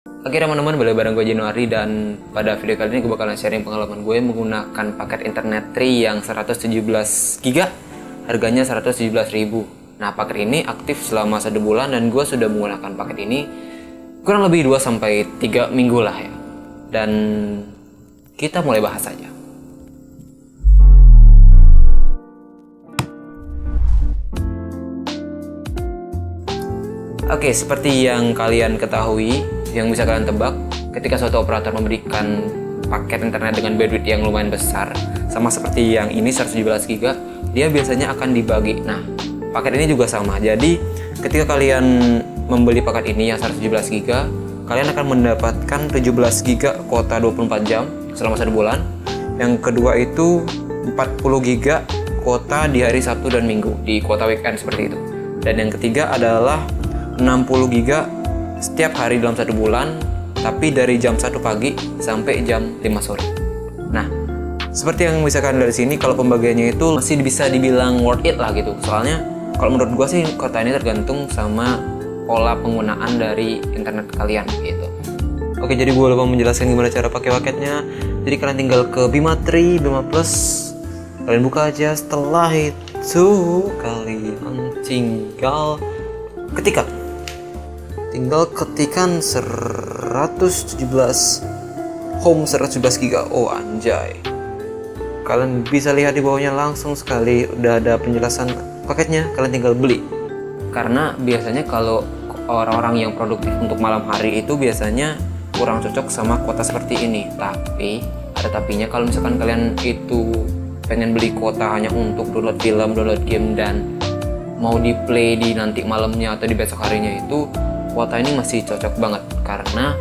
Oke teman-teman, balik bareng gue Januari, dan pada video kali ini gue bakalan sharing pengalaman gue menggunakan paket internet Tri yang 117 GB, harganya 117.000. Nah, paket ini aktif selama 1 bulan dan gue sudah menggunakan paket ini kurang lebih 2-3 minggu lah ya. Dan kita mulai bahas aja. Oke, seperti yang kalian ketahui, yang bisa kalian tebak, ketika suatu operator memberikan paket internet dengan bandwidth yang lumayan besar, sama seperti yang ini 117 GB, dia biasanya akan dibagi. Nah, paket ini juga sama. Jadi, ketika kalian membeli paket ini yang 117 GB, kalian akan mendapatkan 17 GB kuota 24 jam selama 1 bulan. Yang kedua itu 40 GB kuota di hari Sabtu dan Minggu, di kuota weekend seperti itu. Dan yang ketiga adalah 60 GB setiap hari dalam 1 bulan, tapi dari jam 1 pagi sampai jam 5 sore. Nah, seperti yang bisa kalian dari sini, kalau pembagiannya itu masih bisa dibilang worth it lah gitu. Soalnya kalau menurut gua sih, kuota ini tergantung sama pola penggunaan dari internet kalian gitu. Oke, jadi gua lupa menjelaskan gimana cara pakai paketnya. Jadi kalian tinggal ke Bima Tri, Bima Plus, kalian buka aja. Setelah itu kalian tinggal ketikan 117 home 117 GB. Oh anjay, kalian bisa lihat di bawahnya langsung sekali udah ada penjelasan paketnya. Kalian tinggal beli, karena biasanya kalau orang-orang yang produktif untuk malam hari itu biasanya kurang cocok sama kuota seperti ini. Tapi ada tapinya, kalau misalkan kalian itu pengen beli kuota hanya untuk download film, download game, dan mau di play di nanti malamnya atau di besok harinya, itu kuota ini masih cocok banget, karena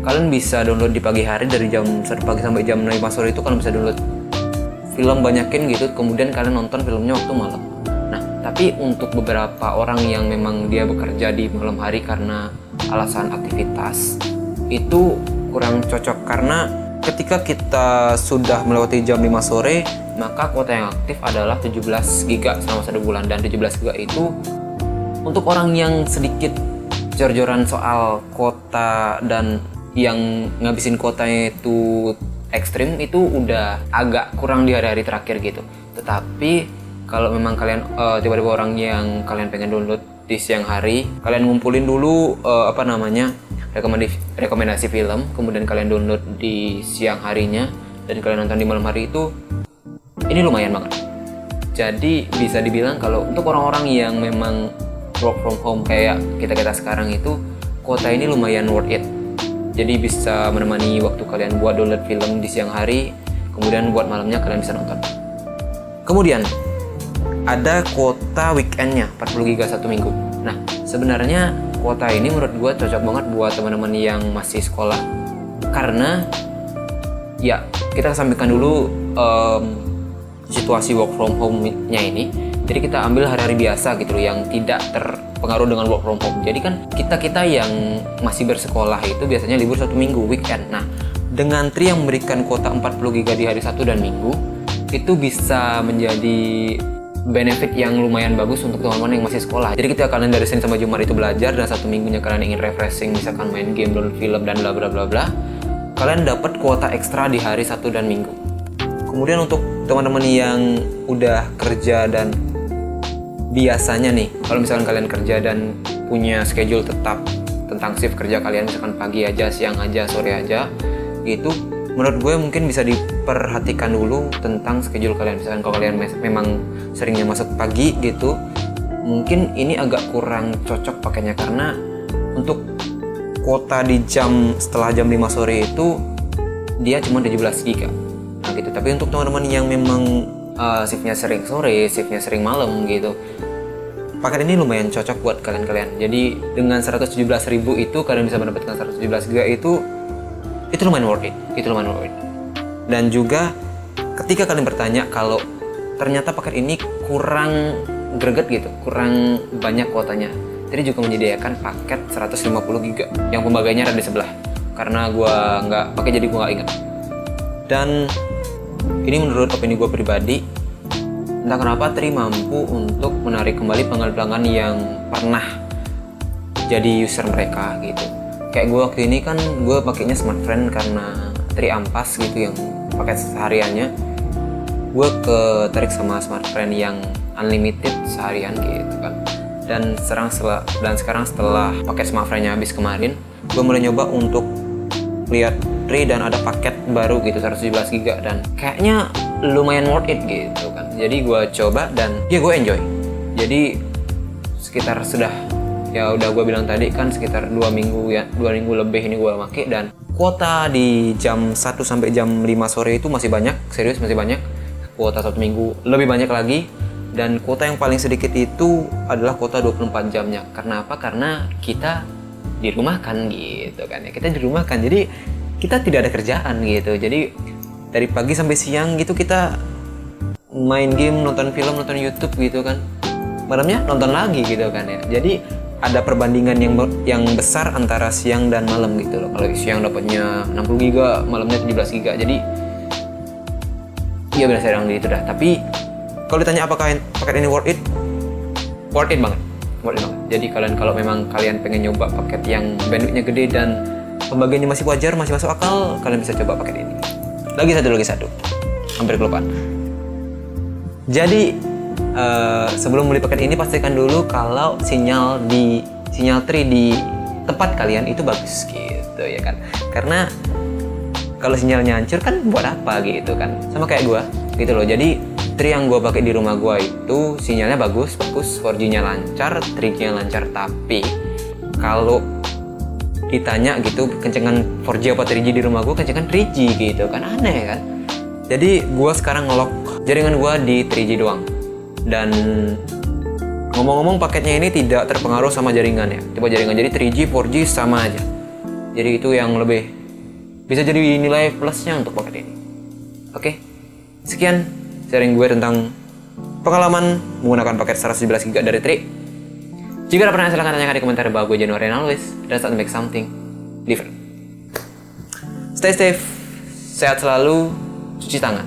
kalian bisa download di pagi hari dari jam 1 pagi sampai jam 5 sore. Itu kalian bisa download film banyakin gitu, kemudian kalian nonton filmnya waktu malam. Nah, tapi untuk beberapa orang yang memang dia bekerja di malam hari karena alasan aktivitas, itu kurang cocok, karena ketika kita sudah melewati jam 5 sore, maka kuota yang aktif adalah 17 GB selama 1 bulan. Dan 17 GB itu untuk orang yang sedikit jor-joran soal kuota dan yang ngabisin kuotanya itu ekstrim, itu udah agak kurang di hari-hari terakhir gitu. Tetapi kalau memang kalian tiba-tiba orang yang kalian pengen download di siang hari, kalian ngumpulin dulu rekomendasi film, kemudian kalian download di siang harinya dan kalian nonton di malam hari, itu ini lumayan banget. Jadi bisa dibilang kalau untuk orang-orang yang memang work from home kayak kita sekarang, itu kuota ini lumayan worth it. Jadi bisa menemani waktu kalian buat download film di siang hari, kemudian buat malamnya kalian bisa nonton. Kemudian ada kuota weekendnya 40 GB 1 minggu. Nah, sebenarnya kuota ini menurut gue cocok banget buat teman-teman yang masih sekolah, karena ya kita sampaikan dulu situasi work from home-nya ini. Jadi kita ambil hari-hari biasa gitu loh, yang tidak terpengaruh dengan work from home. Jadi kan kita yang masih bersekolah itu biasanya libur 1 minggu, weekend. Nah, dengan Tri yang memberikan kuota 40 GB di hari Sabtu dan Minggu, itu bisa menjadi benefit yang lumayan bagus untuk teman-teman yang masih sekolah. Jadi ketika kalian dari Senin sampai Jumat itu belajar, dan 1 minggunya kalian ingin refreshing, misalkan main game, download film, dan bla bla bla bla, kalian dapat kuota ekstra di hari Sabtu dan Minggu. Kemudian untuk teman-teman yang udah kerja dan biasanya nih, kalau misalkan kalian kerja dan punya schedule tetap tentang shift kerja kalian, misalkan pagi aja, siang aja, sore aja, itu menurut gue mungkin bisa diperhatikan dulu tentang schedule kalian. Misalkan kalau kalian memang seringnya masuk pagi gitu, mungkin ini agak kurang cocok pakainya, karena untuk kuota di jam setelah jam 5 sore itu dia cuma 17 GB. Nah gitu. Tapi untuk teman-teman yang memang shiftnya sering sore, shiftnya sering malam gitu, paket ini lumayan cocok buat kalian-kalian. Jadi dengan 117.000 itu kalian bisa mendapatkan 117 GB, itu lumayan worth it. Dan juga ketika kalian bertanya kalau ternyata paket ini kurang greget gitu, kurang banyak kuotanya, Tri juga menyediakan paket 150 GB yang pembagiannya ada di sebelah. Karena gua nggak pakai, jadi gua nggak ingat. Dan ini menurut opini gue pribadi, entah kenapa Tri mampu untuk menarik kembali pelanggan-pelanggan yang pernah jadi user mereka gitu. kayak gue waktu ini kan gue pakainya Smartfren karena Tri Ampas gitu yang paket sehariannya. Gue ketarik sama Smartfren yang unlimited seharian gitu kan. Dan sekarang setelah paket Smartfren-nya habis kemarin, gue mulai nyoba untuk lihat Tri dan ada paket baru gitu 117 GB dan kayaknya lumayan worth it gitu kan. Jadi gue coba dan ya gue enjoy. Jadi sekitar udah gue bilang tadi kan sekitar 2 minggu lebih ini gue pakai, dan kuota di jam 1 sampai jam 5 sore itu masih banyak, serius masih banyak. Kuota 1 minggu lebih banyak lagi, dan kuota yang paling sedikit itu adalah kuota 24 jamnya. Karena apa? Karena kita di rumah kan gitu kan ya. Kita di rumah kan, jadi kita tidak ada kerjaan gitu. Jadi dari pagi sampai siang gitu kita main game, nonton film, nonton YouTube gitu kan. Malamnya nonton lagi gitu kan ya. Jadi ada perbandingan yang besar antara siang dan malam gitu loh. Kalau siang dapatnya 60 GB, malamnya 17 GB. Jadi ya berasa yang gitu dah. Tapi kalau ditanya apakah paket ini worth it? Worth it banget. Jadi kalau memang kalian pengen nyoba paket yang bandwidthnya gede dan pembagiannya masih wajar, masih masuk akal, kalian bisa coba paket ini. Lagi satu. Hampir kelupaan. Jadi sebelum beli paket ini pastikan dulu kalau sinyal Tri di tempat kalian itu bagus gitu ya kan. Karena kalau sinyalnya hancur kan buat apa gitu kan. Sama kayak gua gitu loh. Jadi Tri yang gue pakai di rumah gue itu sinyalnya bagus, 4G-nya lancar, 3G-nya lancar. Tapi kalau ditanya gitu kencengan 4G apa 3G di rumah gue, kencengan 3G gitu kan, aneh kan. Jadi gue sekarang ngelok jaringan gue di 3G doang. Dan ngomong-ngomong paketnya ini tidak terpengaruh sama jaringannya, tipe jaringan, jadi 3G, 4G sama aja. Jadi itu yang lebih bisa jadi nilai plusnya untuk paket ini. Oke, sekian sharing gue tentang pengalaman menggunakan paket 117 GB dari Tri. Jika ada pertanyaan silahkan tanyakan di komentar di bawah. Gue January and always start to make something different. Stay safe, sehat selalu, cuci tangan.